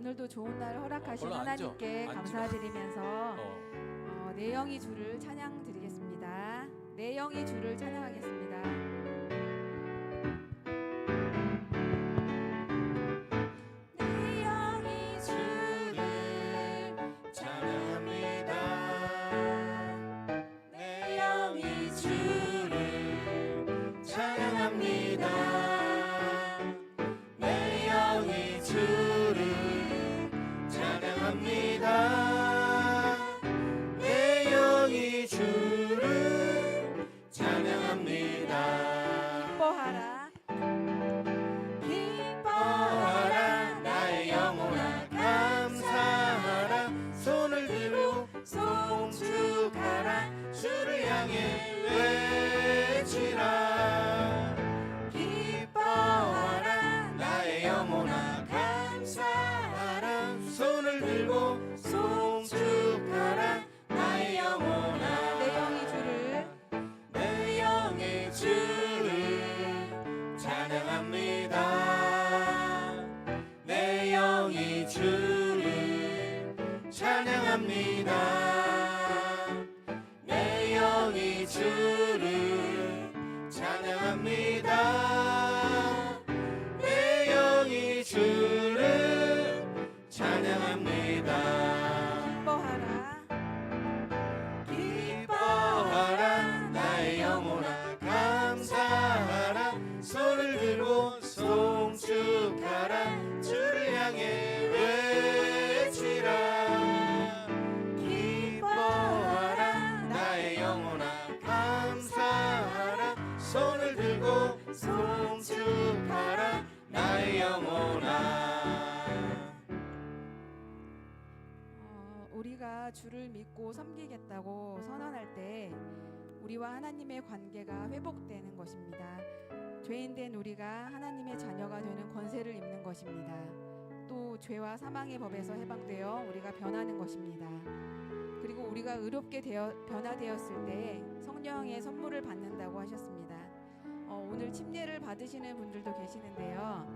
오늘도 좋은 날 허락하신 얼른 앉아. 하나님께 앉지 마. 감사드리면서 내 영이 주를 찬양 드리겠습니다. 내 영이 주를 찬양하겠습니다. 우리가 주를 믿고 섬기겠다고 선언할 때 우리와 하나님의 관계가 회복되는 것입니다. 죄인된 우리가 하나님의 자녀가 되는 권세를 입는 것입니다. 또 죄와 사망의 법에서 해방되어 우리가 변하는 것입니다. 그리고 우리가 의롭게 변화되었을 때 성령의 선물을 받는다고 하셨습니다. 오늘 침례를 받으시는 분들도 계시는데요.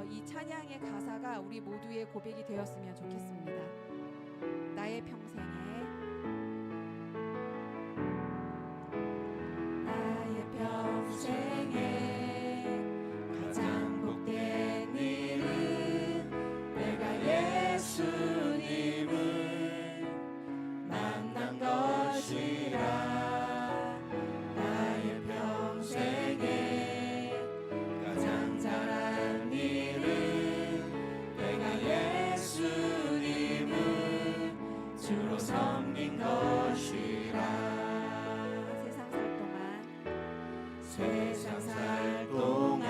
이 찬양의 가사가 우리 모두의 고백이 되었으면 좋겠습니다. 나의 평생에 가장 복된 일은 내가 예수님을 만난 것이라. 나의 평생에 가장 잘한 일은 내가 예수님을 주로 섬긴 것이라. 세상 살 동안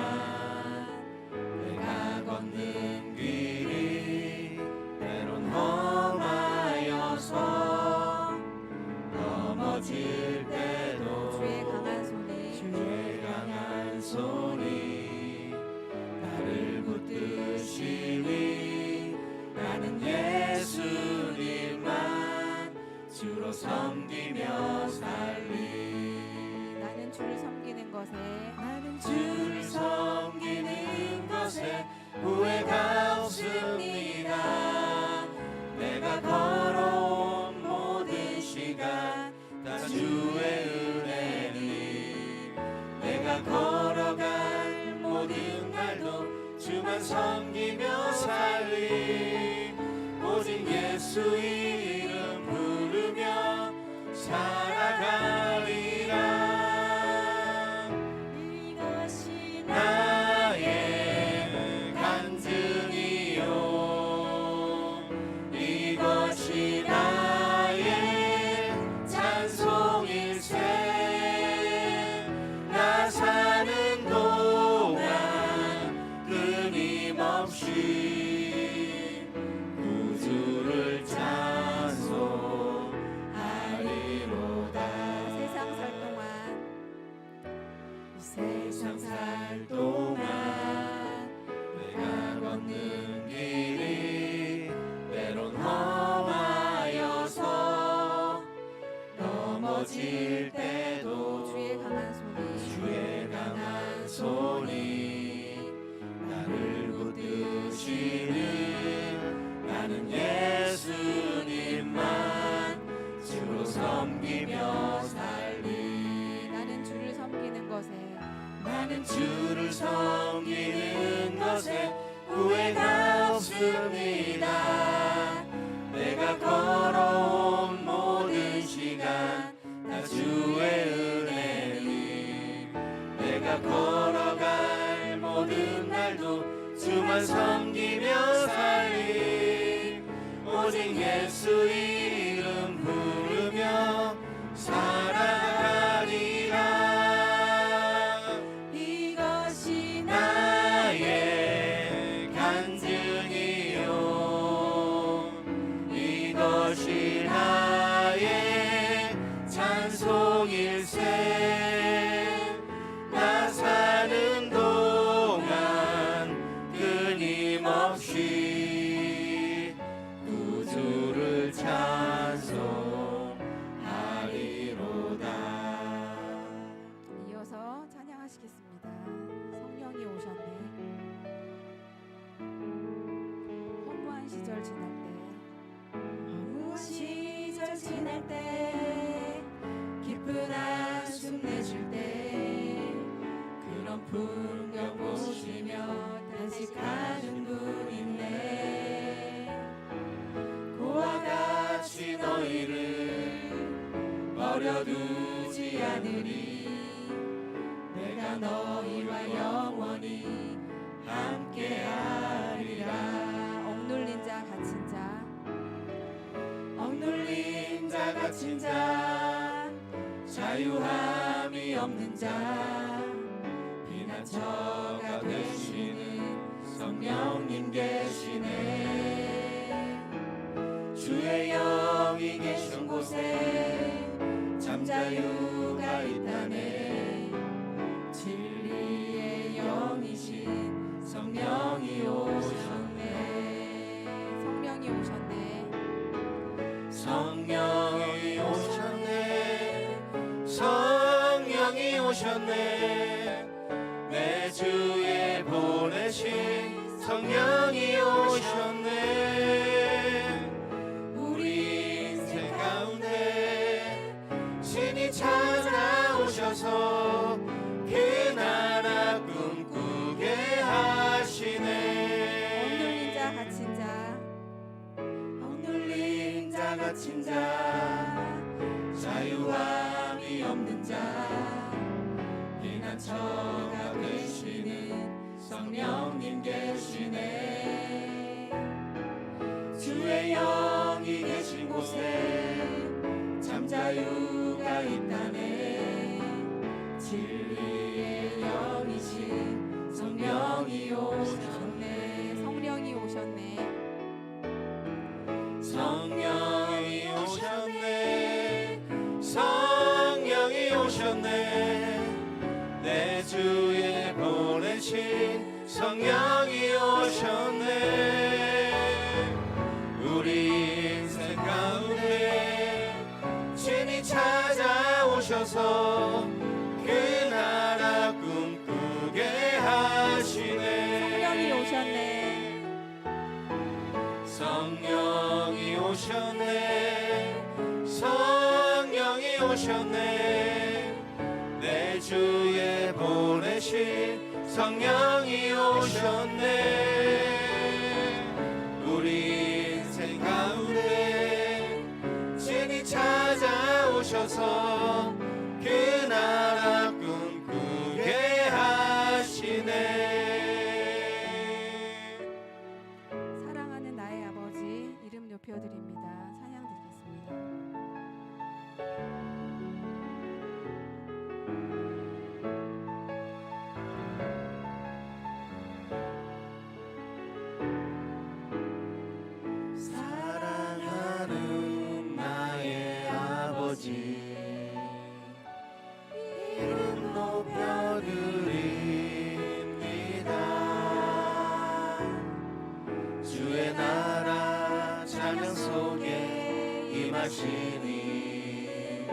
내가 걷는 길이 때론 험하여서 넘어질 때도 주의 강한 손이 나를 붙드시니 나는 예수님만 주로 섬기며 살리. 나는 주를 섬기는 것에 후회가 없습니다. 내가 걸어온 모든 시간 다 주의 은혜니 내가 걸어갈 모든 날도 주만 섬기며 살리. 오직 예수 이름 부르며 살아가리라. 이것이 나의 간증이요 이것이 나의 찬송일세. 나 사는 동안 끊임없이 구주를 찬송하리로다. 숨기는 것에 후회가 없습니다. 내가 걸어온 모든 시간 다 주의 은혜니, 내가 걸어갈 모든 날도 주만 섬기며 살리, 오직 예수 이름 부르며 살아가리라. 이것이 나의 간증이요, 이것이 나의 찬송일세. 나 사는 동안 끊임없이 구주를 찬송하리로다. 이어서 찬양하시겠습니다. 성령이 오셨네. 허무한 시절 지날 때, 허무한 시절 지날 때, 깊은 한숨 내쉴 때, 그런 풍경 보시며 단식하는 분 있네. 그와 같이 너희를 버려두지 않으리. 내가 너희와 영원히 함께하리라. 억눌린 자 갇힌 자, 억눌린 자 갇힌 자, 자유함이 없는 자, 피난처가 되시는 성령님 계시네. 주의 영이 계신 곳에 잠자유가 있다네. 진리의 영이신 성령이 오셨네. 성령이 오셨네. 성령이 오셨네. 성령이 오셨네. 내 주에 보내신 성령이 오셨네. 우리 인생 가운데 신이 찾아오셔서 그 나라 꿈꾸게 하시네. 억눌린 자 갇힌 자, 억눌린 자 갇힌 자, 자유함이 없는 자, 피난처가 되시는 성령님 계시네. 주의 영이 계신 곳에 잠자유가 있다네. 진리의 영이신 성령이 오셨네. 성령이 오셨네. 성령이 오셨네. 성령이 오셨네. 내 주에 보내신 성령이 오셨네. 우리 인생 가운데 신이 찾아오셔서 그 나라 꿈꾸게 하시네. 성령이 오셨네. 성령이 오셨네. 성령이 오셨네. 내 주에 보내신 성령이 오셨네. 우리 인생 가운데 신이 찾아오셔서 그 나라 꿈꾸게 하시네. 사랑하는 나의 아버지 이름 높여드립니다. 찬양 드리겠습니다. 사랑하는 나의 아버지 이름 높여드립니다. 주의 나라 찬양 속에 임하시니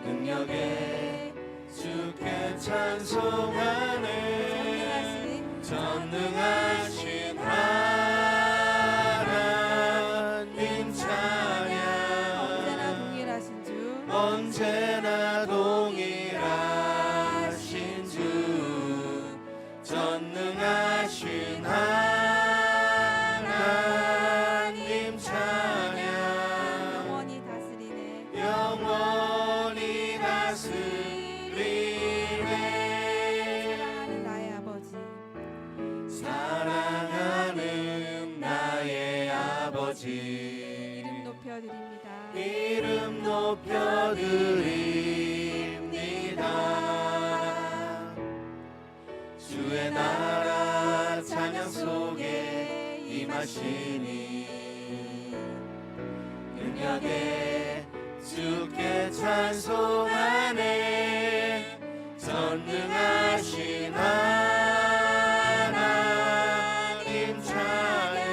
능력에 주께 찬송하네. 전능하신 하나님 찬양 언제나 동일하신 주, 언제나 동일하신 주 아버지 이름 높여드립니다. 이름 높여드립니다. 주의 나라 찬양 속에 임하시니 능력에 주께 찬송하네. 전능하신 하나님 찬양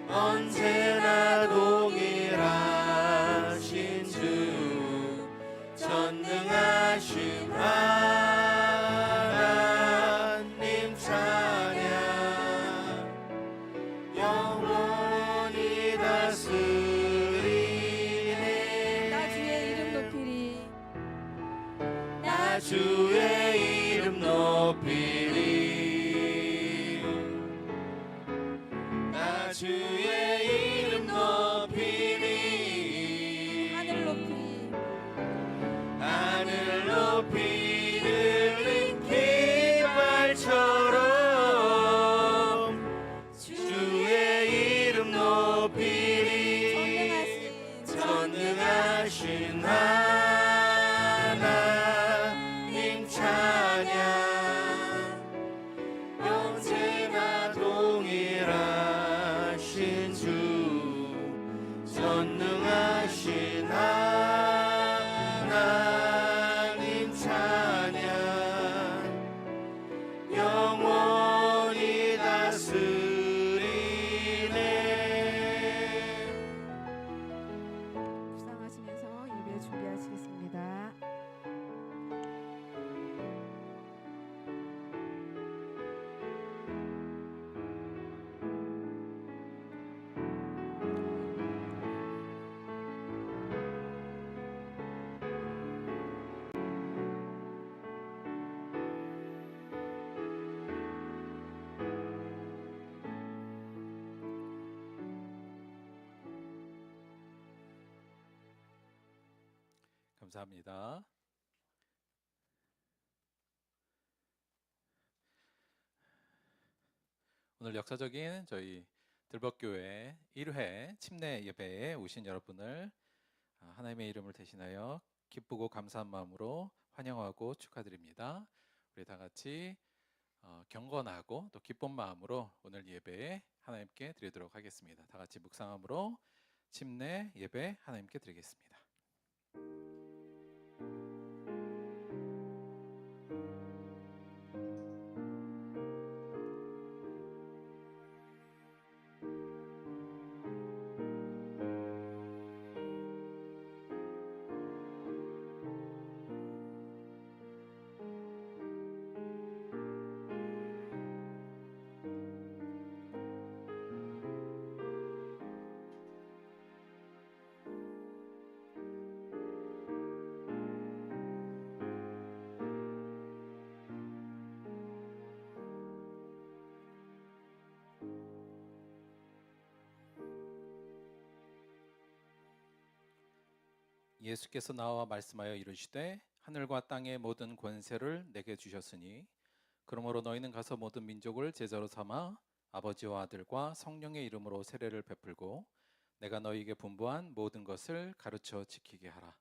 언제나 동일하신 주 전능하신 하나님 찬양 영원히 다스리네. 나 주의 이름 높이리. 나 주의 이름 높이리. 나 주의 이름 높이리. 하늘 높이. 하늘 높이 들린 깃발처럼 주의 이름 높이리. 전능하신 하나님 찬양 언제나 동일하신 주 전능하신 하나님 찬양 영원히 다스리네. 묵상하시면서 예배 준비하시겠습니다. 감사합니다. 오늘 역사적인 저희 들벅교회 1회 침례 예배에 오신 여러분을 하나님의 이름을 대신하여 기쁘고 감사한 마음으로 환영하고 축하드립니다. 우리 다 같이 경건하고 또 기쁜 마음으로 오늘 예배에 하나님께 드리도록 하겠습니다. 다 같이 묵상함으로 침례 예배 하나님께 드리겠습니다. 예수께서 나와 말씀하여 이르시되 하늘과 땅의 모든 권세를 내게 주셨으니 그러므로 너희는 가서 모든 민족을 제자로 삼아 아버지와 아들과 성령의 이름으로 세례를 베풀고 내가 너희에게 분부한 모든 것을 가르쳐 지키게 하라.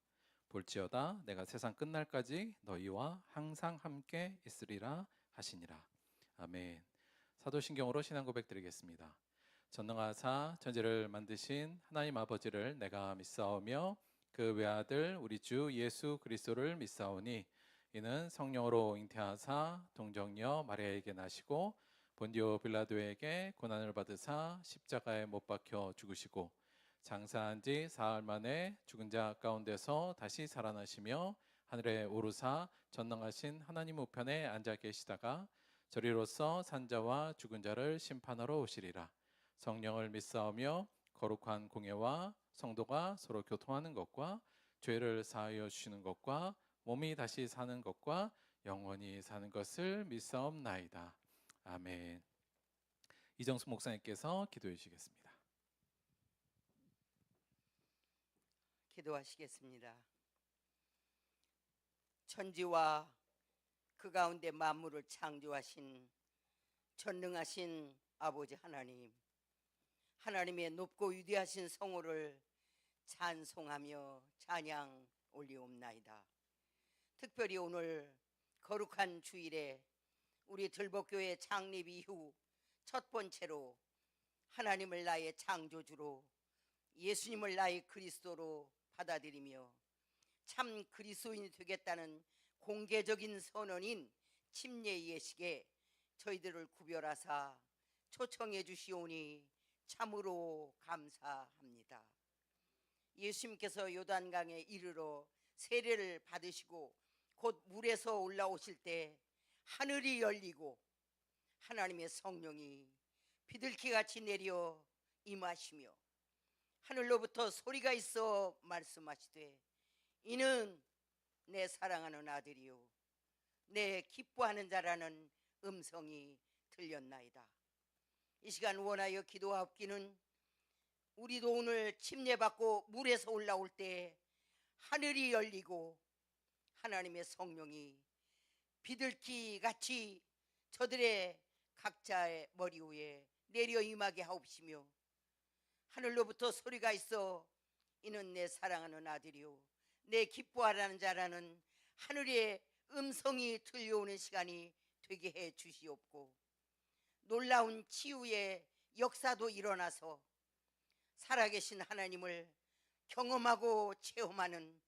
볼지어다 내가 세상 끝날까지 너희와 항상 함께 있으리라 하시니라. 아멘. 사도신경으로 신앙 고백 드리겠습니다. 전능하사 천지를 만드신 하나님 아버지를 내가 믿사오며 그 외아들 우리 주 예수 그리스도를 믿사오니 이는 성령으로 잉태하사 동정녀 마리아에게 나시고 본디오 빌라도에게 고난을 받으사 십자가에 못 박혀 죽으시고 장사한 지 사흘 만에 죽은 자 가운데서 다시 살아나시며 하늘에 오르사 전능하신 하나님 우편에 앉아 계시다가 저리로서 산자와 죽은 자를 심판하러 오시리라. 성령을 믿사오며 거룩한 공예와 성도가 서로 교통하는 것과 죄를 사하여 주시는 것과 몸이 다시 사는 것과 영원히 사는 것을 믿사옵나이다. 아멘. 이정수 목사님께서 기도해 주시겠습니다. 기도하시겠습니다. 천지와 그 가운데 만물을 창조하신 전능하신 아버지 하나님, 하나님의 높고 위대하신 성호를 찬송하며 찬양 올리옵나이다. 특별히 오늘 거룩한 주일에 우리 들복교회 창립 이후 첫 번째로 하나님을 나의 창조주로 예수님을 나의 그리스도로 받아들이며 참 그리스도인이 되겠다는 공개적인 선언인 침례 예식에 저희들을 구별하사 초청해 주시오니 참으로 감사합니다. 예수님께서 요단강에 이르러 세례를 받으시고 곧 물에서 올라오실 때 하늘이 열리고 하나님의 성령이 비둘기같이 내려 임하시며 하늘로부터 소리가 있어 말씀하시되 이는 내 사랑하는 아들이요 내 기뻐하는 자라는 음성이 들렸나이다. 이 시간 원하여 기도하옵기는 우리도 오늘 침례받고 물에서 올라올 때 하늘이 열리고 하나님의 성령이 비둘기같이 저들의 각자의 머리 위에 내려 임하게 하옵시며 하늘로부터 소리가 있어 이는 내 사랑하는 아들이요 내 기뻐하라는 자라는 하늘의 음성이 들려오는 시간이 되게 해 주시옵고 놀라운 치유의 역사도 일어나서 살아계신 하나님을 경험하고 체험하는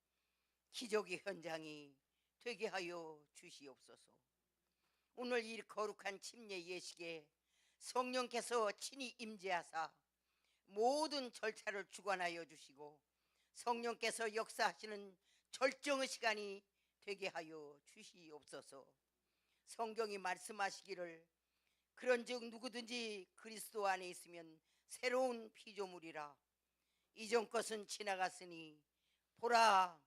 기적의 현장이 되게 하여 주시옵소서. 오늘 이 거룩한 침례 예식에 성령께서 친히 임재하사 모든 절차를 주관하여 주시고 성령께서 역사하시는 절정의 시간이 되게 하여 주시옵소서. 성경이 말씀하시기를 그런즉 누구든지 그리스도 안에 있으면 새로운 피조물이라 이전 것은 지나갔으니 보라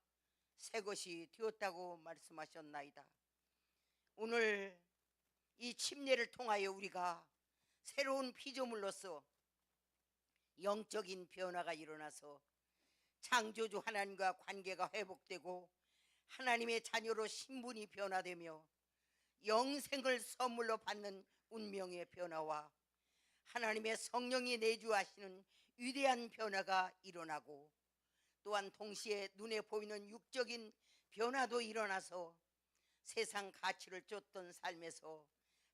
새 것이 되었다고 말씀하셨나이다. 오늘 이 침례를 통하여 우리가 새로운 피조물로서 영적인 변화가 일어나서 창조주 하나님과 관계가 회복되고 하나님의 자녀로 신분이 변화되며 영생을 선물로 받는 운명의 변화와 하나님의 성령이 내주하시는 위대한 변화가 일어나고 또한 동시에 눈에 보이는 육적인 변화도 일어나서 세상 가치를 쫓던 삶에서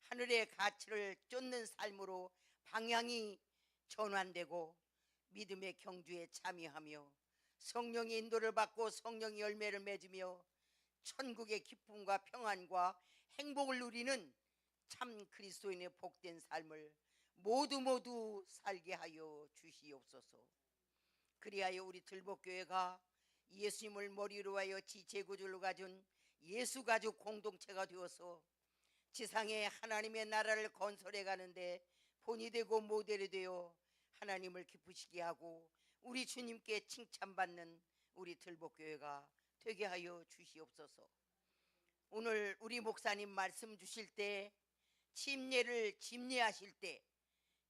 하늘의 가치를 쫓는 삶으로 방향이 전환되고 믿음의 경주에 참여하며 성령의 인도를 받고 성령의 열매를 맺으며 천국의 기쁨과 평안과 행복을 누리는 참 그리스도인의 복된 삶을 모두 살게 하여 주시옵소서. 그리하여 우리 들복교회가 예수님을 머리로 하여 지체구조를 가진 예수가족 공동체가 되어서 지상에 하나님의 나라를 건설해 가는데 본이 되고 모델이 되어 하나님을 기쁘시게 하고 우리 주님께 칭찬받는 우리 들복교회가 되게 하여 주시옵소서. 오늘 우리 목사님 말씀 주실 때 침례를 집례하실 때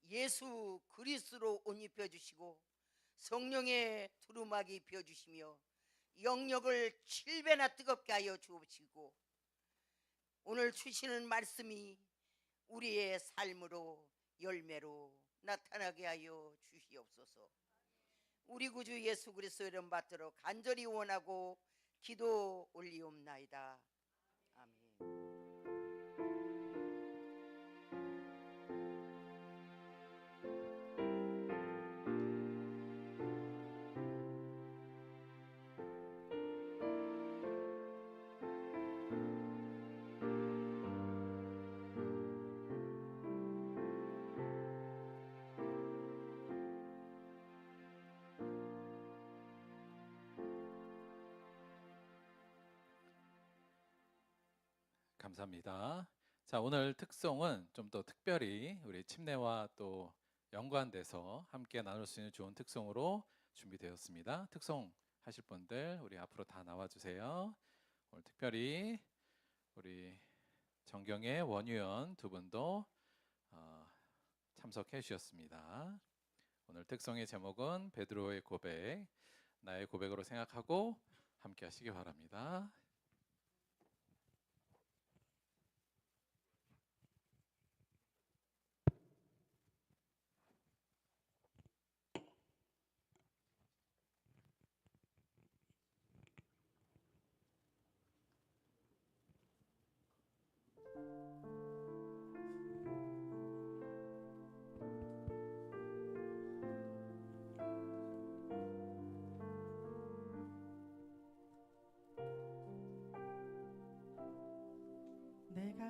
예수 그리스도로 옷 입혀 주시고 성령의 두루마기 입혀 주시며 영역을 7배나 뜨겁게 하여 주옵시고 오늘 주시는 말씀이 우리의 삶으로 열매로 나타나게 하여 주시옵소서. 우리 구주 예수 그리스도 이름 받들어 간절히 원하고 기도 올리옵나이다. 아멘. 감사합니다. 자, 오늘 특송은 좀 더 특별히 우리 침례와 또 연관돼서 함께 나눌 수 있는 좋은 특송으로 준비되었습니다. 특송 하실 분들 우리 앞으로 다 나와주세요. 오늘 특별히 우리 정경의 원유연 두 분도 참석해 주셨습니다. 오늘 특송의 제목은 베드로의 고백, 나의 고백으로 생각하고 함께 하시기 바랍니다.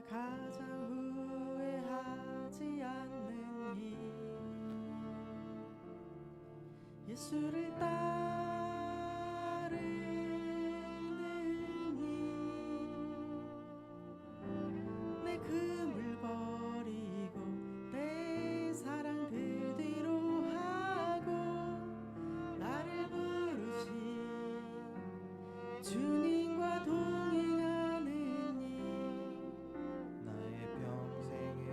가장 후회하지 않는 일 예수를 따르는 일내 금을 버리고 내 사랑들 뒤로 하고 나를 부르신 주님과 동행하는 일 나의 평생에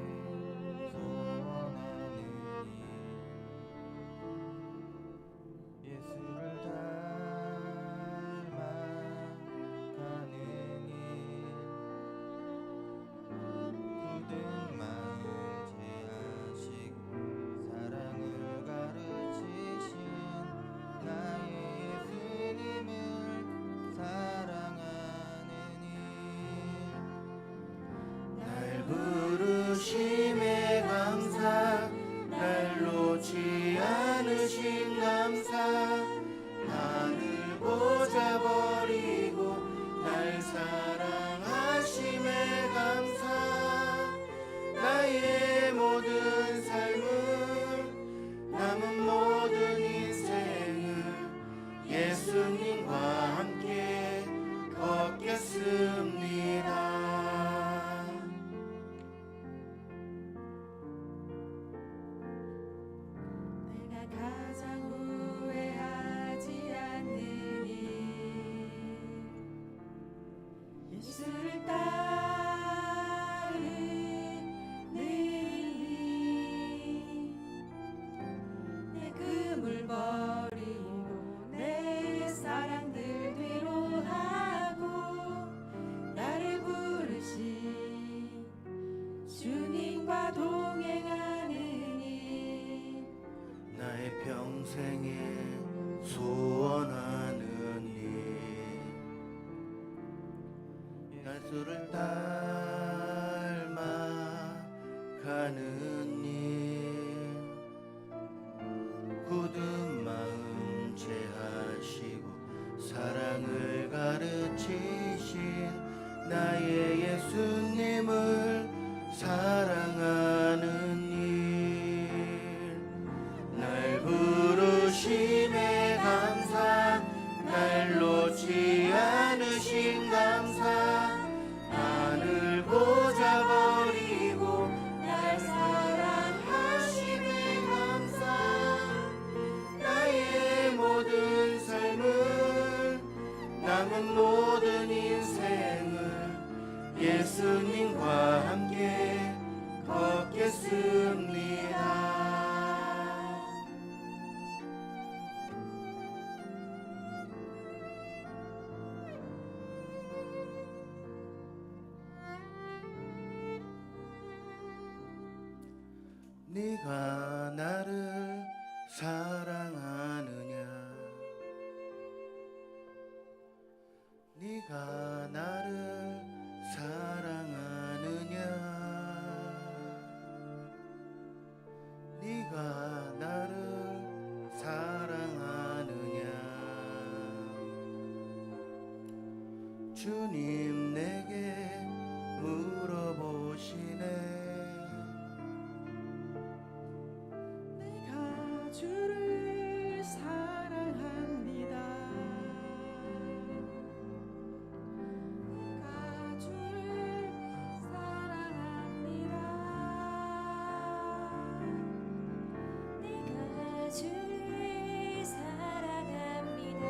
소원하는 일 예수를 닮아가는 일 굳은 마음 제하시고 사랑을 가르치신 나의 예수님을 사랑하는 일 날 부르심에 감사 날 놓지 않으신 감사 나를 보자 버리고 날 사랑하심에 감사 나의 모든 삶을 남은 모든 인생을 예수님과 함께 걷겠습니다. 내가 가장 후회하지 않는 일 예수를 따르는 일내 금을 버리고 내 사랑들 뒤로 하고 나를 부르신 주님과 동행하는 일 나의 평생에 소원하는 일 예수를 닮아가는 일 굳은 마음 제하시고 사랑을 가르치신 나의 예수님을 사랑하는 일 날 부르심에 감사 날 놓지 않으신 감사 나를 보자 버리고 날 사랑하심에 감사 나의 모든 삶을 남은 모든 인생을 예수님과 함께 걷겠습니다. 네가 나를 사랑하느냐 네가 나를 사랑하느냐 네가 나를 사랑하느냐 주님 내게 물어보시네 내가 주를 사랑합니다 내가 주를 사랑합니다 내가 주를 사랑합니다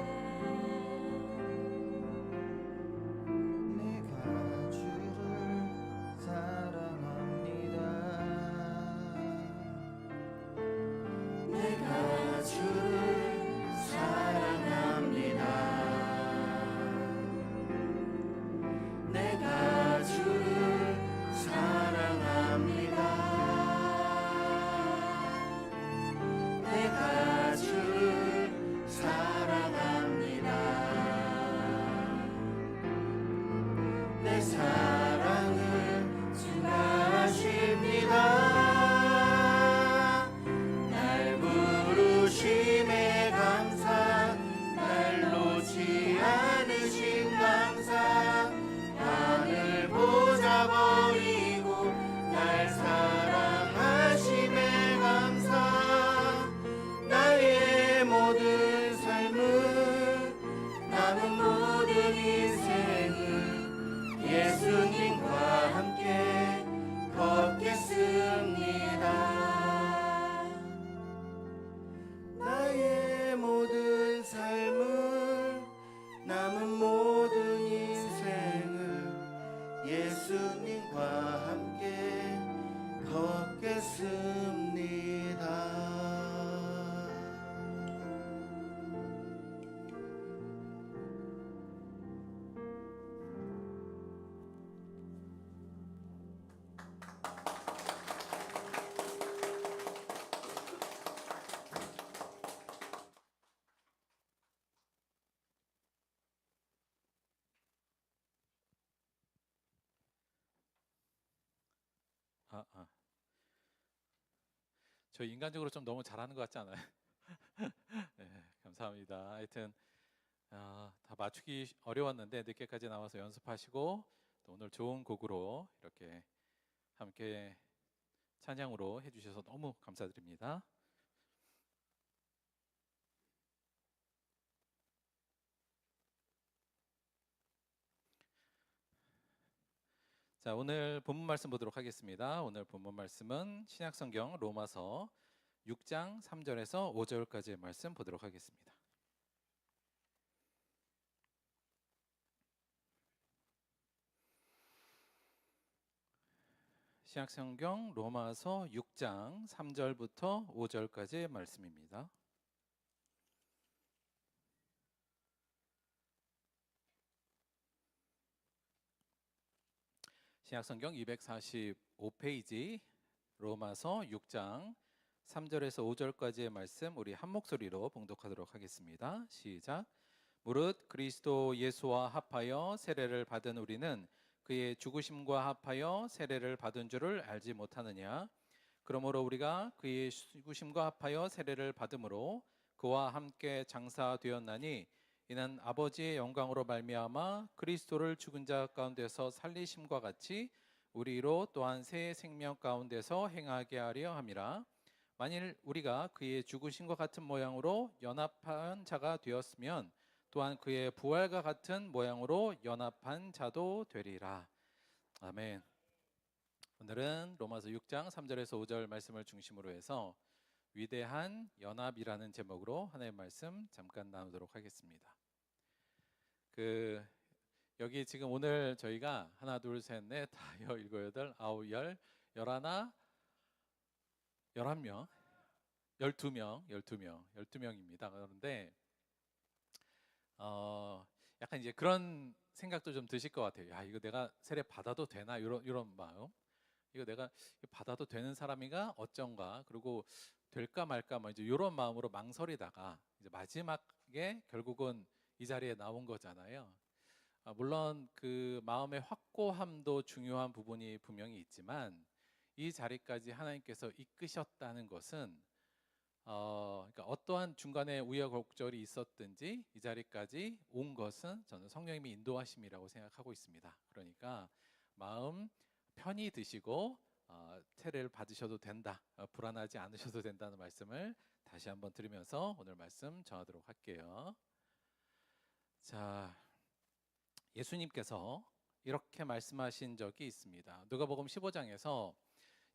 저 인간적으로 좀 너무 잘하는 것 같지 않아요? 네, 감사합니다. 하여튼 다 맞추기 어려웠는데 늦게까지 나와서 연습하시고 또 오늘 좋은 곡으로 이렇게 함께 찬양으로 해주셔서 너무 감사드립니다. 자, 오늘 본문 말씀 보도록 하겠습니다. 오늘 본문 말씀은 신약성경 로마서 6장 3절에서 5절까지의 말씀 보도록 하겠습니다. 신약성경 로마서 6장 3절부터 5절까지의 말씀입니다. 신약성경 245페이지 로마서 6장 3절에서 5절까지의 말씀 우리 한 목소리로 봉독하도록 하겠습니다. 시작. 무릇 그리스도 예수와 합하여 세례를 받은 우리는 그의 죽으심과 합하여 세례를 받은 줄을 알지 못하느냐? 그러므로 우리가 그의 죽으심과 합하여 세례를 받음으로 그와 함께 장사되었나니 이는 아버지의 영광으로 말미암아 그리스도를 죽은 자 가운데서 살리심과 같이 우리로 또한 새 생명 가운데서 행하게 하려 함이라. 만일 우리가 그의 죽으심과 같은 모양으로 연합한 자가 되었으면 또한 그의 부활과 같은 모양으로 연합한 자도 되리라. 아멘. 오늘은 로마서 6장 3절에서 5절 말씀을 중심으로 해서 위대한 연합이라는 제목으로 하나님의 말씀 잠깐 나누도록 하겠습니다. 여기 지금 오늘 저희가 하나 둘 셋 넷 다섯 일곱 여덟 아홉 열 열하나 11명 12명입니다. 그런데 약간 이제 그런 생각도 좀 드실 것 같아요. 야, 이거 내가 세례 받아도 되나? 이런 마음. 이거 내가 받아도 되는 사람인가? 어쩐가? 그리고 될까 말까? 뭐 이제 이런 마음으로 망설이다가 이제 마지막에 결국은 이 자리에 나온 거잖아요. 물론 그 마음의 확고함도 중요한 부분이 분명히 있지만 이 자리까지 하나님께서 이끄셨다는 것은 그러니까 어떠한 중간에 우여곡절이 있었든지 이 자리까지 온 것은 저는 성령님이 인도하심이라고 생각하고 있습니다. 그러니까 마음 편히 드시고 세례를 받으셔도 된다, 불안하지 않으셔도 된다는 말씀을 다시 한번 드리면서 오늘 말씀 전하도록 할게요. 자, 예수님께서 이렇게 말씀하신 적이 있습니다. 누가복음 15장에서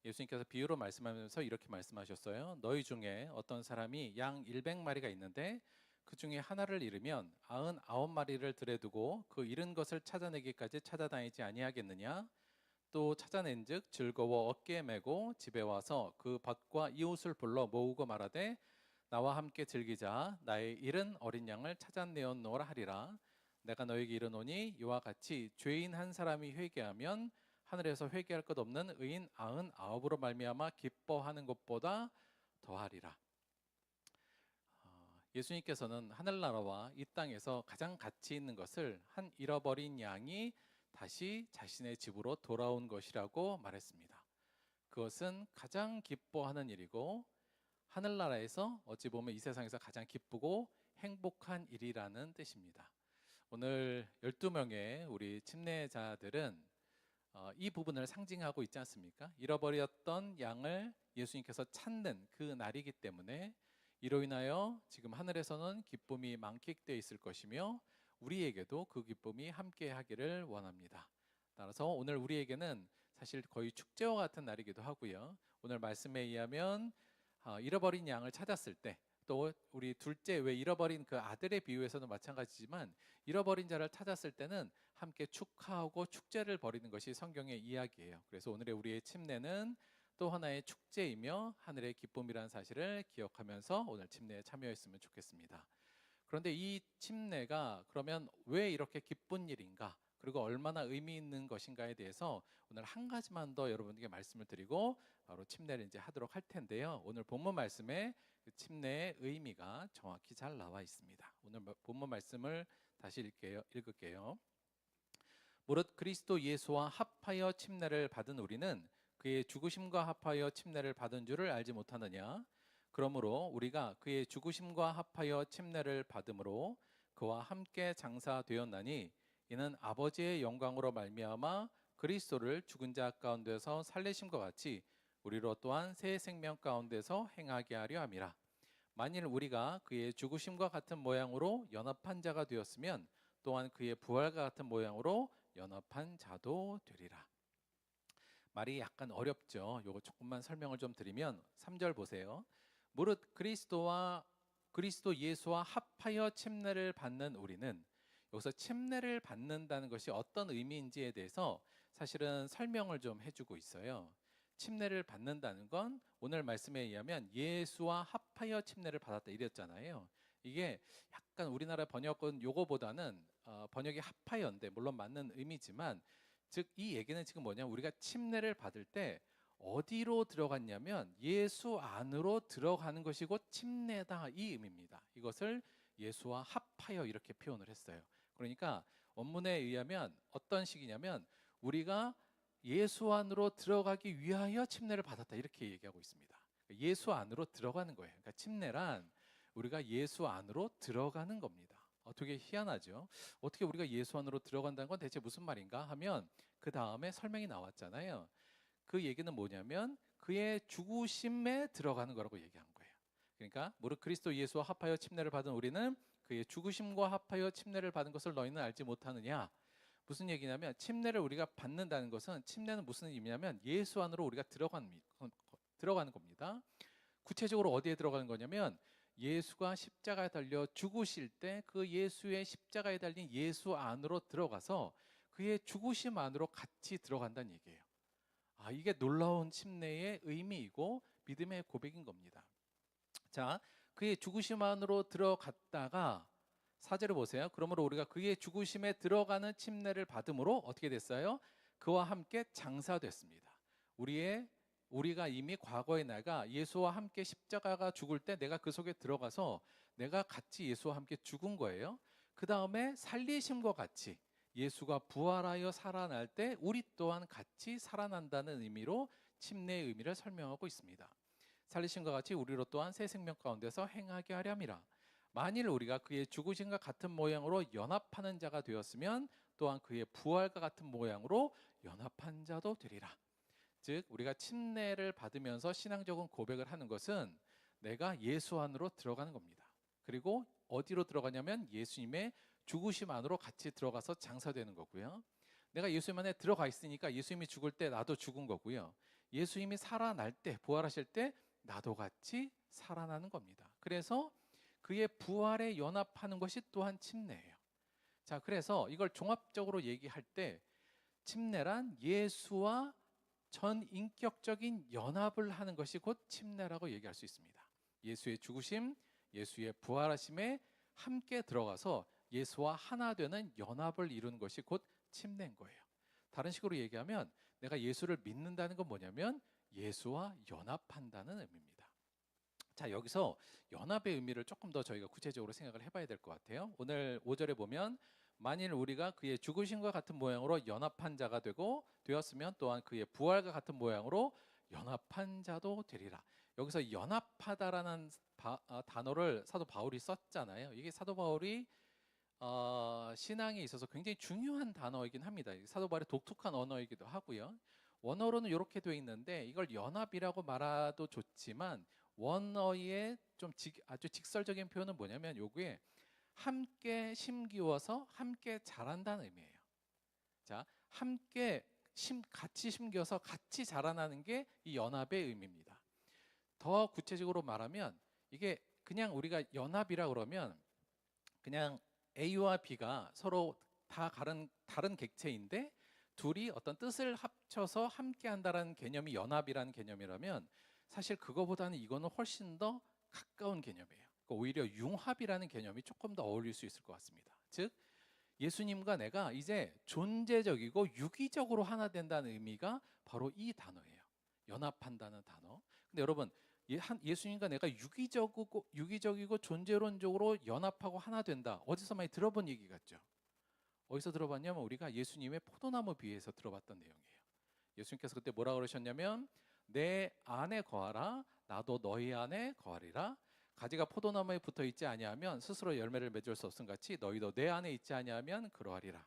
예수님께서 비유로 말씀하면서 이렇게 말씀하셨어요. 너희 중에 어떤 사람이 양 100마리가 있는데 그 중에 하나를 잃으면 99마리를 들여 두고 그 잃은 것을 찾아내기까지 찾아다니지 아니하겠느냐? 또 찾아낸즉 즐거워 어깨에 메고 집에 와서 그 밭과 이웃을 불러 모으고 말하되 나와 함께 즐기자. 나의 잃은 어린 양을 찾아내었노라 하리라. 내가 너에게 이르노니 이와 같이 죄인 한 사람이 회개하면 하늘에서 회개할 것 없는 의인 99으로 말미암아 기뻐하는 것보다 더하리라. 예수님께서는 하늘나라와 이 땅에서 가장 가치 있는 것을 한 잃어버린 양이 다시 자신의 집으로 돌아온 것이라고 말했습니다. 그것은 가장 기뻐하는 일이고 하늘나라에서 어찌 보면 이 세상에서 가장 기쁘고 행복한 일이라는 뜻입니다. 오늘 12명의 우리 침례자들은 이 부분을 상징하고 있지 않습니까? 잃어버렸던 양을 예수님께서 찾는 그 날이기 때문에 이로 인하여 지금 하늘에서는 기쁨이 만끽되어 있을 것이며 우리에게도 그 기쁨이 함께 하기를 원합니다. 따라서 오늘 우리에게는 사실 거의 축제와 같은 날이기도 하고요. 오늘 말씀에 의하면 잃어버린 양을 찾았을 때, 또 우리 둘째 왜 잃어버린 그 아들의 비유에서는 마찬가지지만 잃어버린 자를 찾았을 때는 함께 축하하고 축제를 벌이는 것이 성경의 이야기예요. 그래서 오늘의 우리의 침례는 또 하나의 축제이며 하늘의 기쁨이라는 사실을 기억하면서 오늘 침례에 참여했으면 좋겠습니다. 그런데 이 침례가 그러면 왜 이렇게 기쁜 일인가? 그리고 얼마나 의미 있는 것인가에 대해서 오늘 한 가지만 더 여러분에게 말씀을 드리고 바로 침례를 이제 하도록 할 텐데요. 오늘 본문 말씀에 그 침례의 의미가 정확히 잘 나와 있습니다. 오늘 본문 말씀을 다시 읽을게요. 무릇 그리스도 예수와 합하여 침례를 받은 우리는 그의 죽으심과 합하여 침례를 받은 줄을 알지 못하느냐? 그러므로 우리가 그의 죽으심과 합하여 침례를 받음으로 그와 함께 장사되었나니 이는 아버지의 영광으로 말미암아 그리스도를 죽은 자 가운데서 살리심과 같이 우리로 또한 새 생명 가운데서 행하게 하려 함이라. 만일 우리가 그의 죽으심과 같은 모양으로 연합한 자가 되었으면 또한 그의 부활과 같은 모양으로 연합한 자도 되리라. 말이 약간 어렵죠. 요거 조금만 설명을 좀 드리면 3절 보세요. 무릇 그리스도 예수와 합하여 침례를 받는 우리는, 여기서 침례를 받는다는 것이 어떤 의미인지에 대해서 사실은 설명을 좀 해주고 있어요. 침례를 받는다는 건 오늘 말씀에 의하면 예수와 합하여 침례를 받았다 이랬잖아요. 이게 약간 우리나라 번역은 요거보다는 번역이 합하여인데 물론 맞는 의미지만, 즉 이 얘기는 지금 뭐냐면 우리가 침례를 받을 때 어디로 들어갔냐면 예수 안으로 들어가는 것이 곧 침례다 이 의미입니다. 이것을 예수와 합하여 이렇게 표현을 했어요. 그러니까 원문에 의하면 어떤 식이냐면 우리가 예수 안으로 들어가기 위하여 침례를 받았다 이렇게 얘기하고 있습니다. 예수 안으로 들어가는 거예요. 그러니까 침례란 우리가 예수 안으로 들어가는 겁니다. 되게 희한하죠. 어떻게 우리가 예수 안으로 들어간다는 건 대체 무슨 말인가 하면 그 다음에 설명이 나왔잖아요. 그 얘기는 뭐냐면 그의 죽으심에 들어가는 거라고 얘기한 거예요. 그러니까 무릇 그리스도 예수와 합하여 침례를 받은 우리는 그의 죽으심과 합하여 침례를 받은 것을 너희는 알지 못하느냐. 무슨 얘기냐면 침례를 우리가 받는다는 것은, 침례는 무슨 의미냐면 예수 안으로 우리가 들어가는 겁니다. 구체적으로 어디에 들어가는 거냐면 예수가 십자가에 달려 죽으실 때 그 예수의 십자가에 달린 예수 안으로 들어가서 그의 죽으심 안으로 같이 들어간다는 얘기예요. 이게 놀라운 침례의 의미이고 믿음의 고백인 겁니다. 자, 그의 죽으심 안으로 들어갔다가 4절을 보세요. 그러므로 우리가 그의 죽으심에 들어가는 침례를 받음으로 어떻게 됐어요? 그와 함께 장사됐습니다. 우리가 이미 과거의 내가 예수와 함께 십자가가 죽을 때 내가 그 속에 들어가서 내가 같이 예수와 함께 죽은 거예요. 그 다음에 살리심과 같이 예수가 부활하여 살아날 때 우리 또한 같이 살아난다는 의미로 침례의 의미를 설명하고 있습니다. 살리심과 같이 우리로 또한 새 생명 가운데서 행하게 하려 함이라. 만일 우리가 그의 죽으심과 같은 모양으로 연합하는 자가 되었으면 또한 그의 부활과 같은 모양으로 연합한 자도 되리라. 즉 우리가 침례를 받으면서 신앙적인 고백을 하는 것은 내가 예수 안으로 들어가는 겁니다. 그리고 어디로 들어가냐면 예수님의 죽으심 안으로 같이 들어가서 장사되는 거고요. 내가 예수님 안에 들어가 있으니까 예수님이 죽을 때 나도 죽은 거고요. 예수님이 살아날 때, 부활하실 때 나도 같이 살아나는 겁니다. 그래서 그의 부활에 연합하는 것이 또한 침례예요. 자, 그래서 이걸 종합적으로 얘기할 때 침례란 예수와 전 인격적인 연합을 하는 것이 곧 침례라고 얘기할 수 있습니다. 예수의 죽으심, 예수의 부활하심에 함께 들어가서 예수와 하나 되는 연합을 이루는 것이 곧 침례인 거예요. 다른 식으로 얘기하면 내가 예수를 믿는다는 건 뭐냐면 예수와 연합한다는 의미입니다. 자, 여기서 연합의 의미를 조금 더 저희가 구체적으로 생각을 해봐야 될 것 같아요. 오늘 5절에 보면 만일 우리가 그의 죽으심과 같은 모양으로 연합한 자가 되었으면 또한 그의 부활과 같은 모양으로 연합한 자도 되리라. 여기서 연합하다라는 단어를 사도 바울이 썼잖아요. 이게 사도 바울이 신앙에 있어서 굉장히 중요한 단어이긴 합니다. 사도 바울의 독특한 언어이기도 하고요. 원어로는 이렇게 되어 있는데 이걸 연합이라고 말해도 좋지만 원어의 좀 아주 직설적인 표현은 뭐냐면 요게 함께 심기워서 함께 자란다는 의미예요. 자, 같이 심겨서 같이 자라나는 게 이 연합의 의미입니다. 더 구체적으로 말하면 이게 그냥 우리가 연합이라 그러면 그냥 A와 B가 서로 다 다른 객체인데 둘이 어떤 뜻을 합쳐서 함께 한다라는 개념이 연합이라는 개념이라면 사실 그거보다는 이거는 훨씬 더 가까운 개념이에요. 오히려 융합이라는 개념이 조금 더 어울릴 수 있을 것 같습니다. 즉 예수님과 내가 이제 존재적이고 유기적으로 하나 된다는 의미가 바로 이 단어예요. 연합한다는 단어. 근데 여러분 예수님과 내가 유기적이고 존재론적으로 연합하고 하나 된다. 어디서 많이 들어본 얘기 같죠? 어디서 들어봤냐면 우리가 예수님의 포도나무 비유에서 들어봤던 내용이에요. 예수님께서 그때 뭐라 그러셨냐면 내 안에 거하라 나도 너희 안에 거하리라. 가지가 포도나무에 붙어 있지 아니하면 스스로 열매를 맺을 수 없음 같이 너희도 내 안에 있지 아니하면 그러하리라.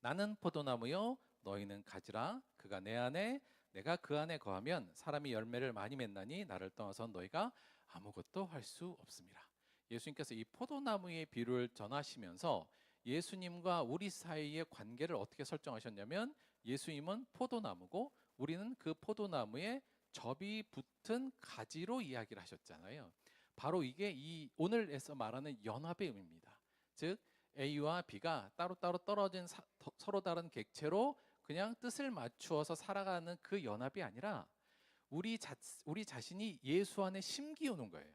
나는 포도나무요 너희는 가지라. 그가 내 안에 내가 그 안에 거하면 사람이 열매를 많이 맺나니 나를 떠나서 너희가 아무것도 할 수 없습니다. 예수님께서 이 포도나무의 비유를 전하시면서 예수님과 우리 사이의 관계를 어떻게 설정하셨냐면 예수님은 포도나무고 우리는 그 포도나무에 접이 붙은 가지로 이야기를 하셨잖아요. 바로 이게 이 오늘에서 말하는 연합의 의미입니다. 즉 A와 B가 따로따로 떨어진 서로 다른 객체로 그냥 뜻을 맞추어서 살아가는 그 연합이 아니라 우리 자신이 예수 안에 심기우는 거예요.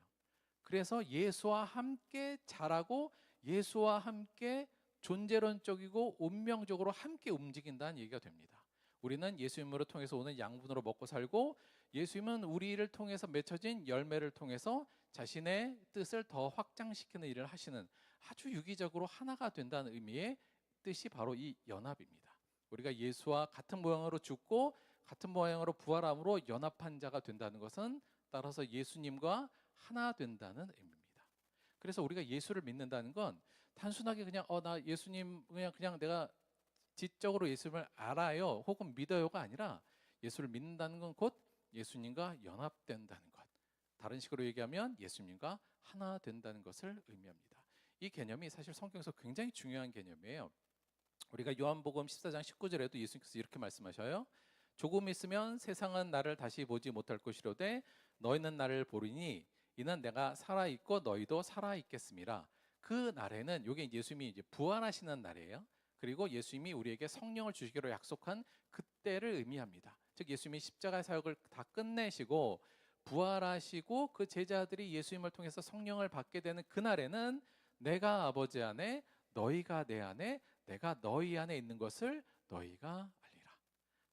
그래서 예수와 함께 자라고 예수와 함께 존재론적이고 운명적으로 함께 움직인다는 얘기가 됩니다. 우리는 예수님으로 통해서 오는 양분으로 먹고 살고 예수님은 우리를 통해서 맺혀진 열매를 통해서 자신의 뜻을 더 확장시키는 일을 하시는 아주 유기적으로 하나가 된다는 의미의 뜻이 바로 이 연합입니다. 우리가 예수와 같은 모양으로 죽고 같은 모양으로 부활함으로 연합한 자가 된다는 것은 따라서 예수님과 하나 된다는 의미입니다. 그래서 우리가 예수를 믿는다는 건 단순하게 그냥 나 예수님 그냥 내가 지적으로 예수님을 알아요 혹은 믿어요가 아니라 예수를 믿는다는 건 곧 예수님과 연합된다는 것. 다른 식으로 얘기하면 예수님과 하나 된다는 것을 의미합니다. 이 개념이 사실 성경에서 굉장히 중요한 개념이에요. 우리가 요한복음 14장 19절에도 예수님께서 이렇게 말씀하셔요. 조금 있으면 세상은 나를 다시 보지 못할 것이로되 너희는 나를 보리니 이는 내가 살아있고 너희도 살아있겠음이라. 그 날에는 이게 예수님이 이제 부활하시는 날이에요. 그리고 예수님이 우리에게 성령을 주시기로 약속한 그때를 의미합니다. 즉 예수님이 십자가 사역을 다 끝내시고 부활하시고 그 제자들이 예수님을 통해서 성령을 받게 되는 그날에는 내가 아버지 안에 너희가 내 안에 내가 너희 안에 있는 것을 너희가 알리라.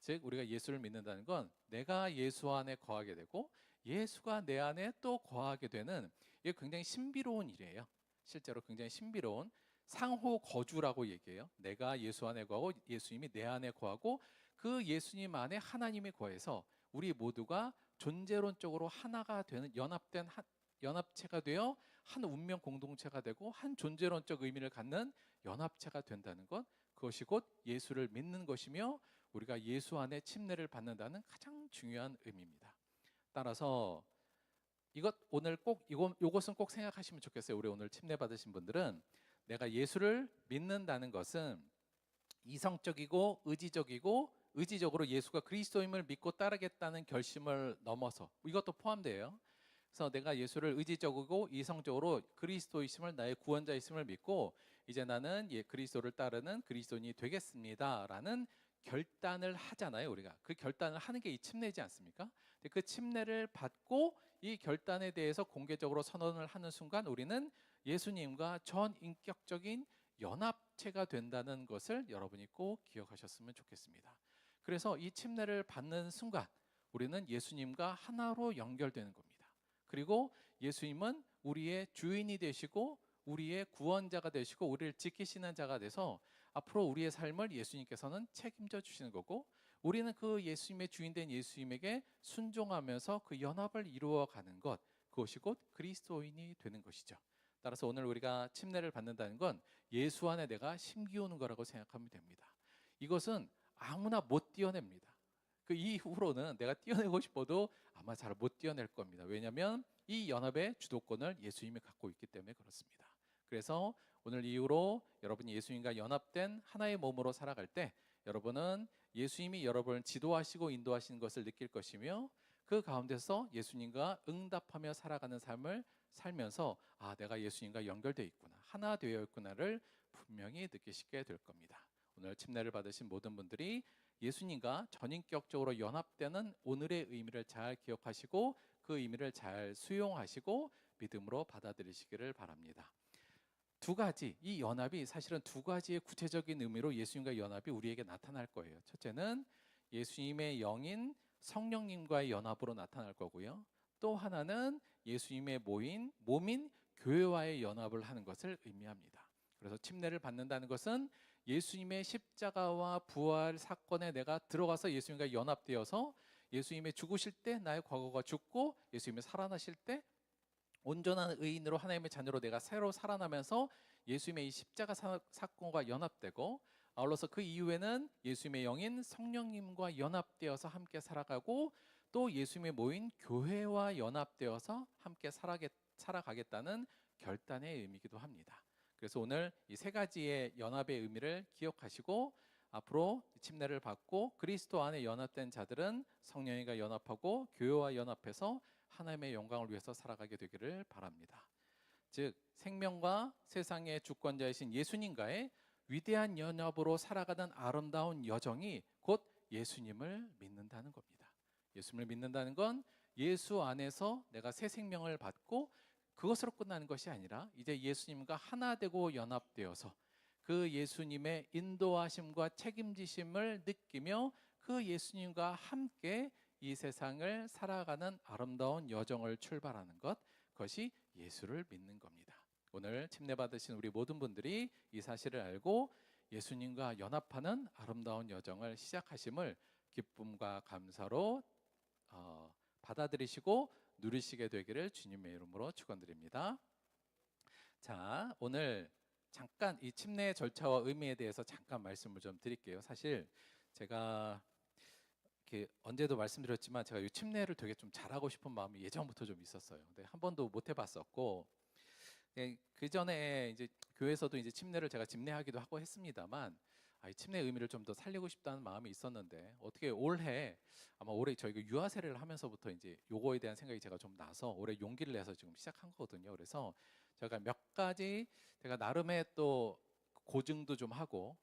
즉 우리가 예수를 믿는다는 건 내가 예수 안에 거하게 되고 예수가 내 안에 또 거하게 되는 이게 굉장히 신비로운 일이에요. 실제로 굉장히 신비로운 상호 거주라고 얘기해요. 내가 예수 안에 거하고 예수님이 내 안에 거하고 그 예수님 안에 하나님이 거해서 우리 모두가 존재론적으로 하나가 되는 연합된 연합체가 되어 한 운명 공동체가 되고 한 존재론적 의미를 갖는 연합체가 된다는 것, 그것이 곧 예수를 믿는 것이며 우리가 예수 안에 침례를 받는다는 가장 중요한 의미입니다. 따라서 오늘 꼭 이것은 꼭 생각하시면 좋겠어요. 우리 오늘 침례 받으신 분들은 내가 예수를 믿는다는 것은 이성적이고 의지적으로 예수가 그리스도임을 믿고 따르겠다는 결심을 넘어서 이것도 포함돼요. 그래서 내가 예수를 의지적이고 이성적으로 그리스도이심을 나의 구원자이심을 믿고 이제 나는 그리스도를 따르는 그리스도인이 되겠습니다라는 결단을 하잖아요. 우리가 그 결단을 하는 게 이 침례지 않습니까? 그 침례를 받고 이 결단에 대해서 공개적으로 선언을 하는 순간 우리는 예수님과 전인격적인 연합체가 된다는 것을 여러분이 꼭 기억하셨으면 좋겠습니다. 그래서 이 침례를 받는 순간 우리는 예수님과 하나로 연결되는 겁니다. 그리고 예수님은 우리의 주인이 되시고 우리의 구원자가 되시고 우리를 지키시는 자가 돼서 앞으로 우리의 삶을 예수님께서는 책임져 주시는 거고 우리는 그 예수님의 주인된 예수님에게 순종하면서 그 연합을 이루어가는 것, 그것이 곧 그리스도인이 되는 것이죠. 따라서 오늘 우리가 침례를 받는다는 건 예수 안에 내가 심기우는 거라고 생각하면 됩니다. 이것은 아무나 못 뛰어냅니다. 그 이후로는 내가 뛰어내고 싶어도 아마 잘 못 뛰어낼 겁니다. 왜냐하면 이 연합의 주도권을 예수님이 갖고 있기 때문에 그렇습니다. 그래서 오늘 이후로 여러분이 예수님과 연합된 하나의 몸으로 살아갈 때 여러분은 예수님이 여러분을 지도하시고 인도하시는 것을 느낄 것이며 그 가운데서 예수님과 응답하며 살아가는 삶을 살면서 내가 예수님과 연결되어 있구나, 하나 되어 있구나를 분명히 느끼시게 될 겁니다. 오늘 침례를 받으신 모든 분들이 예수님과 전인격적으로 연합되는 오늘의 의미를 잘 기억하시고 그 의미를 잘 수용하시고 믿음으로 받아들이시기를 바랍니다. 두 가지, 이 연합이 사실은 두 가지의 구체적인 의미로 예수님과 연합이 우리에게 나타날 거예요. 첫째는 예수님의 영인 성령님과의 연합으로 나타날 거고요. 또 하나는 예수님의 몸인 교회와의 연합을 하는 것을 의미합니다. 그래서 침례를 받는다는 것은 예수님의 십자가와 부활 사건에 내가 들어가서 예수님과 연합되어서 예수님의 죽으실 때 나의 과거가 죽고 예수님이 살아나실 때 온전한 의인으로 하나님의 자녀로 내가 새로 살아나면서 예수님의 이 십자가 사건과 연합되고, 아울러서 그 이후에는 예수님의 영인 성령님과 연합되어서 함께 살아가고, 또 예수님의 모인 교회와 연합되어서 함께 살아가겠다는 결단의 의미이기도 합니다. 그래서 오늘 이 세 가지의 연합의 의미를 기억하시고 앞으로 침례를 받고 그리스도 안에 연합된 자들은 성령님과 연합하고 교회와 연합해서 하나님의 영광을 위해서 살아가게 되기를 바랍니다. 즉 생명과 세상의 주권자이신 예수님과의 위대한 연합으로 살아가는 아름다운 여정이 곧 예수님을 믿는다는 겁니다. 예수님을 믿는다는 건 예수 안에서 내가 새 생명을 받고 그것으로 끝나는 것이 아니라 이제 예수님과 하나 되고 연합되어서 그 예수님의 인도하심과 책임지심을 느끼며 그 예수님과 함께 이 세상을 살아가는 아름다운 여정을 출발하는 것, 그것이 예수를 믿는 겁니다. 오늘 침례 받으신 우리 모든 분들이 이 사실을 알고 예수님과 연합하는 아름다운 여정을 시작하심을 기쁨과 감사로 받아들이시고 누리시게 되기를 주님의 이름으로 축원드립니다. 자, 오늘 잠깐 이 침례 절차와 의미에 대해서 잠깐 말씀을 좀 드릴게요. 사실 제가 언제도 말씀드렸지만 제가 이 침례를 되게 좀 잘하고 싶은 마음이 예전부터 좀 있었어요. 근데 한 번도 못 해봤었고, 그 전에 이제 교회에서도 이제 침례를 제가 집례하기도 하고 했습니다만, 이 침례 의미를 좀 더 살리고 싶다는 마음이 있었는데 어떻게 아마 올해 저희가 유아 세례를 하면서부터 이제 요거에 대한 생각이 제가 좀 나서 올해 용기를 내서 지금 시작한 거거든요. 그래서 제가 몇 가지 제가 나름의 또 고증도 좀 하고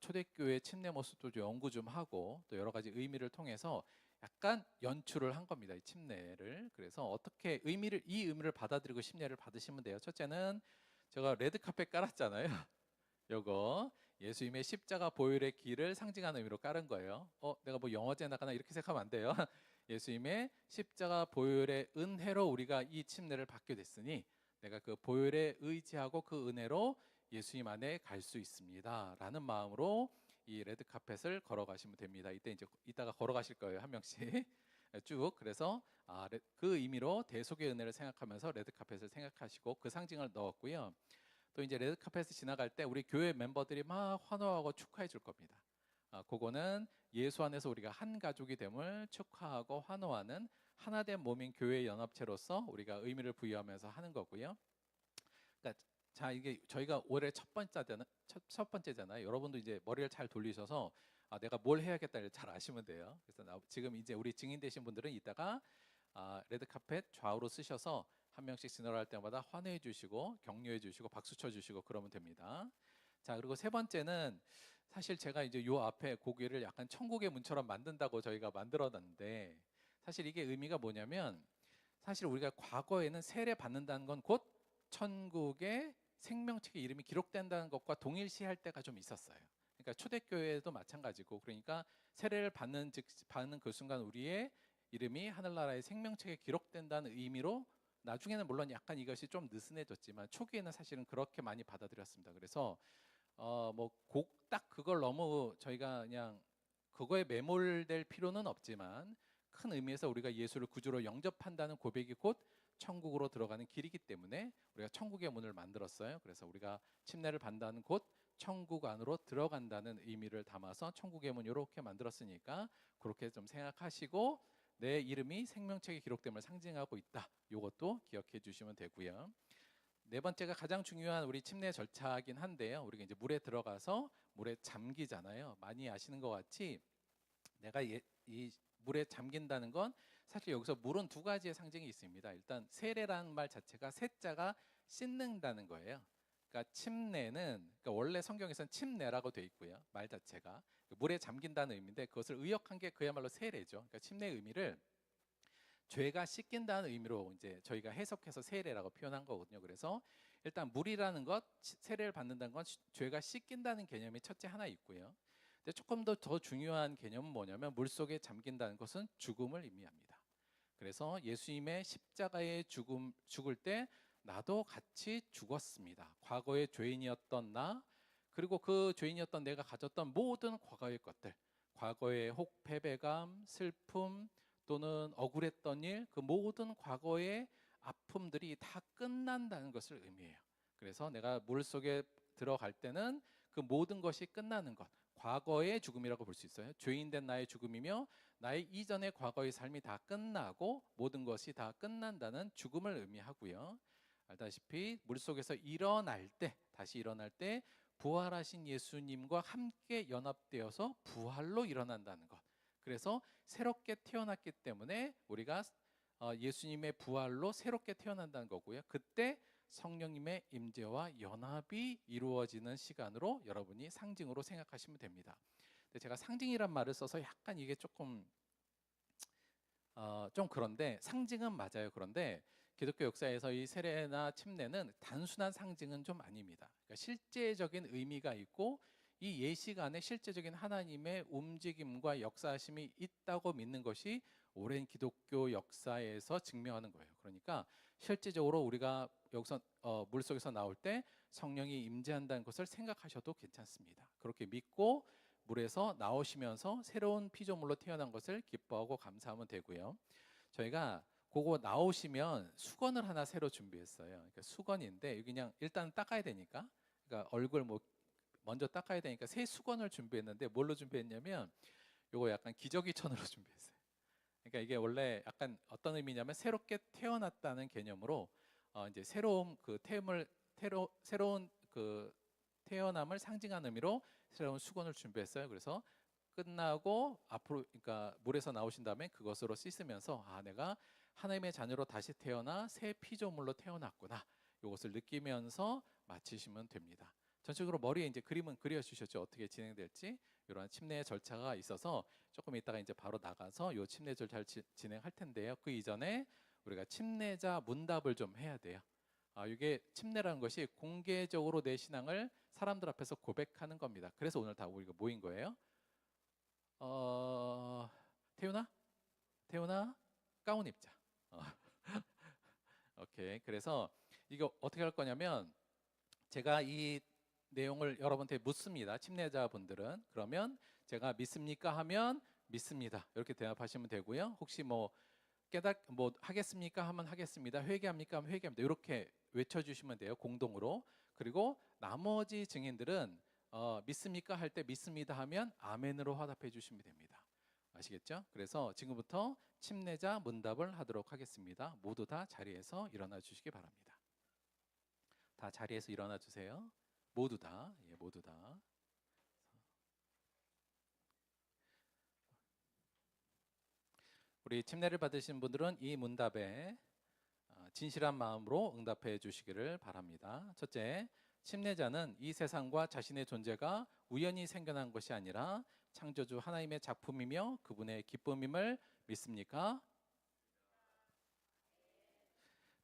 초대교회 침례 모습도 좀 연구 좀 하고 또 여러 가지 의미를 통해서 약간 연출을 한 겁니다. 이 침례를. 그래서 어떻게 이 의미를 받아들이고 침례를 받으시면 돼요. 첫째는 제가 레드 카펫 깔았잖아요. 요거 예수님의 십자가 보혈의 길을 상징하는 의미로 깔은 거예요. 내가 뭐 영어제 나가나 이렇게 생각하면 안 돼요. 예수님의 십자가 보혈의 은혜로 우리가 이 침례를 받게 됐으니 내가 그 보혈에 의지하고 그 은혜로 예수님 안에 갈 수 있습니다 라는 마음으로 이 레드 카펫을 걸어가시면 됩니다. 이따가 걸어가실 거예요, 한 명씩 쭉. 그래서 그 의미로 대속의 은혜를 생각하면서 레드 카펫을 생각하시고 그 상징을 넣었고요. 또 이제 레드 카펫을 지나갈 때 우리 교회 멤버들이 막 환호하고 축하해 줄 겁니다. 그거는 예수 안에서 우리가 한 가족이 됨을 축하하고 환호하는 하나된 몸인 교회 연합체로서 우리가 의미를 부여하면서 하는 거고요. 그러니까 자, 이게 저희가 올해 첫 번째잖아요. 여러분도 이제 머리를 잘 돌리셔서 내가 뭘 해야겠다를 잘 아시면 돼요. 그래서 지금 이제 우리 증인 되신 분들은 이따가 레드 카펫 좌우로 쓰셔서 한 명씩 지나갈 때마다 환호해 주시고 격려해 주시고 박수 쳐 주시고 그러면 됩니다. 자, 그리고 세 번째는 사실 제가 이제 요 앞에 고개를 약간 천국의 문처럼 만든다고 저희가 만들어놨는데, 사실 이게 의미가 뭐냐면 사실 우리가 과거에는 세례 받는다는 건 곧 천국의 생명책의 이름이 기록된다는 것과 동일시할 때가 좀 있었어요. 그러니까 초대교회도 마찬가지고, 그러니까 세례를 받는 그 순간 우리의 이름이 하늘나라의 생명책에 기록된다는 의미로, 나중에는 물론 약간 이것이 좀 느슨해졌지만 초기에는 사실은 그렇게 많이 받아들였습니다. 그래서 딱 그걸 너무 저희가 그냥 그거에 매몰될 필요는 없지만 큰 의미에서 우리가 예수를 구주로 영접한다는 고백이 곧 천국으로 들어가는 길이기 때문에 우리가 천국의 문을 만들었어요. 그래서 우리가 침례를 받는다는 곧 천국 안으로 들어간다는 의미를 담아서 천국의 문 이렇게 만들었으니까 그렇게 좀 생각하시고 내 이름이 생명책에 기록됨을 상징하고 있다. 이것도 기억해 주시면 되고요. 네 번째가 가장 중요한 우리 침례 절차이긴 한데요. 우리가 이제 물에 들어가서 물에 잠기잖아요. 많이 아시는 것 같이 내가 이 물에 잠긴다는 건 사실 여기서 물은 두 가지의 상징이 있습니다. 일단 세례라는 말 자체가 세자가 씻는다는 거예요. 그러니까 그러니까 원래 성경에서는 침례라고 돼 있고요. 말 자체가 물에 잠긴다는 의미인데 그것을 의역한 게 그야말로 세례죠. 그러니까 침례의 의미를 죄가 씻긴다는 의미로 이제 저희가 해석해서 세례라고 표현한 거거든요. 그래서 일단 물이라는 것, 세례를 받는다는 건 죄가 씻긴다는 개념이 첫째 하나 있고요. 근데 조금 더 중요한 개념은 뭐냐면 물속에 잠긴다는 것은 죽음을 의미합니다. 그래서 예수님의 십자가에 죽을 때 나도 같이 죽었습니다. 과거의 죄인이었던 나, 그리고 그 죄인이었던 내가 가졌던 모든 과거의 것들, 과거의 혹 패배감, 슬픔 또는 억울했던 일, 그 모든 과거의 아픔들이 다 끝난다는 것을 의미해요. 그래서 내가 물 속에 들어갈 때는 그 모든 것이 끝나는 것, 과거의 죽음이라고 볼 수 있어요. 죄인된 나의 죽음이며 나의 이전의 과거의 삶이 다 끝나고 모든 것이 다 끝난다는 죽음을 의미하고요. 알다시피 물속에서 일어날 때, 다시 일어날 때 부활하신 예수님과 함께 연합되어서 부활로 일어난다는 것. 그래서 새롭게 태어났기 때문에 우리가 예수님의 부활로 새롭게 태어난다는 거고요. 그때 성령님의 임재와 연합이 이루어지는 시간으로 여러분이 상징으로 생각하시면 됩니다. 근데 제가 상징이란 말을 써서 약간 이게 조금 좀 그런데, 상징은 맞아요. 그런데 기독교 역사에서 이 세례나 침례는 단순한 상징은 좀 아닙니다. 그러니까 실제적인 의미가 있고 이 예식 안에 실제적인 하나님의 움직임과 역사하심이 있다고 믿는 것이 오랜 기독교 역사에서 증명하는 거예요. 그러니까 실제적으로 우리가 여기서 물속에서 나올 때 성령이 임재한다는 것을 생각하셔도 괜찮습니다. 그렇게 믿고 물에서 나오시면서 새로운 피조물로 태어난 것을 기뻐하고 감사하면 되고요. 저희가 그거 나오시면 수건을 하나 새로 준비했어요. 그러니까 수건인데 그냥 일단 닦아야 되니까, 그러니까 얼굴 뭐 먼저 닦아야 되니까 새 수건을 준비했는데 뭘로 준비했냐면 요거 약간 기저귀천으로 준비했어요. 그러니까 이게 원래 약간 어떤 의미냐면 새롭게 태어났다는 개념으로 이제 새로운 그 새로운 그 태어남을 상징하는 의미로 새로운 수건을 준비했어요. 그래서 끝나고 앞으로 그러니까 물에서 나오신 다음에 그것으로 씻으면서 내가 하나님의 자녀로 다시 태어나 새 피조물로 태어났구나. 이것을 느끼면서 마치시면 됩니다. 전체적으로 머리에 이제 그림은 그려주셨죠. 어떻게 진행될지 이러한 침례 절차가 있어서 조금 이따가 이제 바로 나가서 이 침례 절차를 진행할 텐데요. 그 이전에 우리가 침례자 문답을 좀 해야 돼요. 이게 침례라는 것이 공개적으로 내 신앙을 사람들 앞에서 고백하는 겁니다. 그래서 오늘 다 우리가 모인 거예요. 태훈아 가운 입자. 오케이. 그래서 이거 어떻게 할 거냐면 제가 이 내용을 여러분한테 묻습니다. 침례자분들은. 그러면 제가 믿습니까 하면 믿습니다. 이렇게 대답하시면 되고요. 혹시 뭐 하겠습니까 하면 하겠습니다. 회개합니까 하면 회개합니다. 이렇게 외쳐주시면 돼요. 공동으로. 그리고 나머지 증인들은 믿습니까 할 때 믿습니다 하면 아멘으로 화답해 주시면 됩니다. 아시겠죠? 그래서 지금부터 침례자 문답을 하도록 하겠습니다. 모두 다 자리에서 일어나 주시기 바랍니다. 다 자리에서 일어나 주세요. 모두 다. 예, 모두 다. 우리 침례를 받으신 분들은 이 문답에 진실한 마음으로 응답해 주시기를 바랍니다. 첫째, 침례자는 이 세상과 자신의 존재가 우연히 생겨난 것이 아니라 창조주 하나님의 작품이며 그분의 기쁨임을 믿습니까?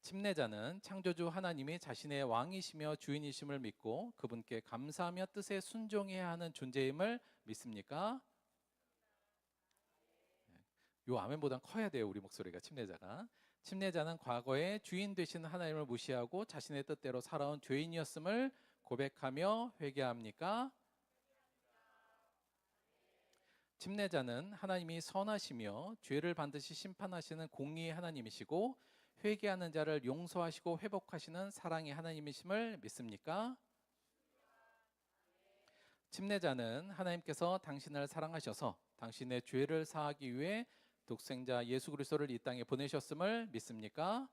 침례자는 창조주 하나님이 자신의 왕이시며 주인이심을 믿고 그분께 감사하며 뜻에 순종해야 하는 존재임을 믿습니까? 요 아멘보단 커야 돼요. 우리 목소리가. 침례자는 과거에 주인 되신 하나님을 무시하고 자신의 뜻대로 살아온 죄인이었음을 고백하며 회개합니까? 침례자는 하나님이 선하시며 죄를 반드시 심판하시는 공의의 하나님이시고 회개하는 자를 용서하시고 회복하시는 사랑의 하나님이심을 믿습니까? 침례자는 하나님께서 당신을 사랑하셔서 당신의 죄를 사하기 위해 독생자 예수 그리스도를 이 땅에 보내셨음을 믿습니까?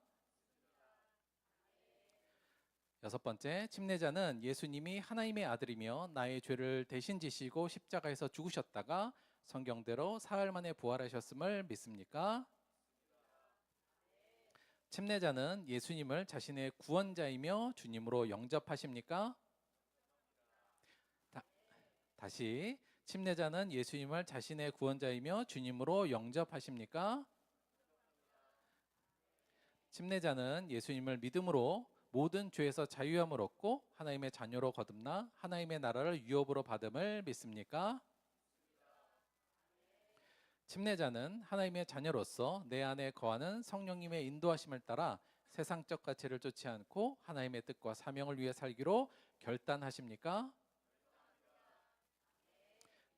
여섯 번째, 침례자는 예수님이 하나님의 아들이며 나의 죄를 대신 지시고 십자가에서 죽으셨다가 성경대로 사흘 만에 부활하셨음을 믿습니까? 침례자는 예수님을 자신의 구원자이며 주님으로 영접하십니까? 다시, 침례자는 예수님을 자신의 구원자이며 주님으로 영접하십니까? 침례자는 예수님을 믿음으로 모든 죄에서 자유함을 얻고 하나님의 자녀로 거듭나 하나님의 나라를 유업으로 받음을 믿습니까? 침례자는 하나님의 자녀로서 내 안에 거하는 성령님의 인도하심을 따라 세상적 가치를 쫓지 않고 하나님의 뜻과 사명을 위해 살기로 결단하십니까?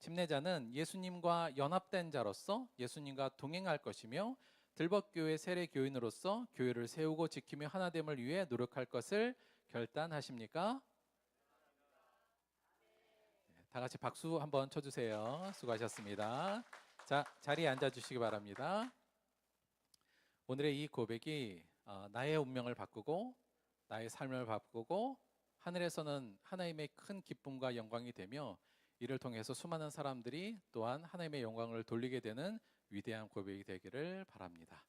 침례자는 예수님과 연합된 자로서 예수님과 동행할 것이며 들벗교회 세례 교인으로서 교회를 세우고 지키며 하나됨을 위해 노력할 것을 결단하십니까? 다 같이 박수 한번 쳐주세요. 수고하셨습니다. 자, 자리에 앉아주시기 바랍니다. 오늘의 이 고백이 나의 운명을 바꾸고 나의 삶을 바꾸고 하늘에서는 하나님의 큰 기쁨과 영광이 되며 이를 통해서 수많은 사람들이 또한 하나님의 영광을 돌리게 되는 위대한 고백이 되기를 바랍니다.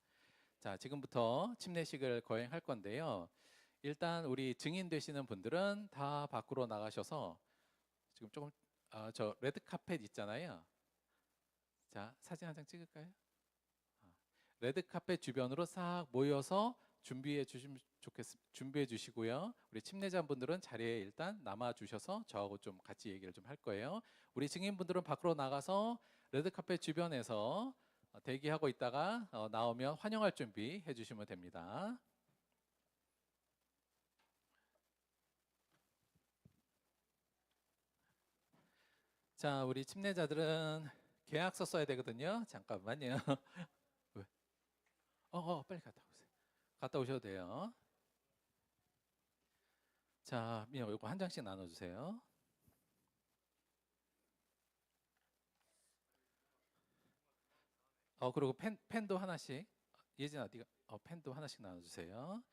자, 지금부터 침례식을 거행할 건데요. 일단 우리 증인 되시는 분들은 다 밖으로 나가셔서 지금 조금 저 레드 카펫 있잖아요. 자, 사진 한 장 찍을까요? 레드 카펫 주변으로 싹 모여서 준비해 주시고요. 우리 침례자분들은 자리에 일단 남아 주셔서 저하고 좀 같이 얘기를 좀 할 거예요. 우리 증인분들은 밖으로 나가서 레드 카펫 주변에서 대기하고 있다가 나오면 환영할 준비 해주시면 됩니다. 자, 우리 침례자들은 계약서 써야 되거든요. 잠깐만요. 왜? 빨리 갔다 오세요. 갔다 오셔도 돼요. 자, 이거 한 장씩 나눠주세요. 그리고 펜도 하나씩. 예진아, 네가 펜도 하나씩 나눠주세요.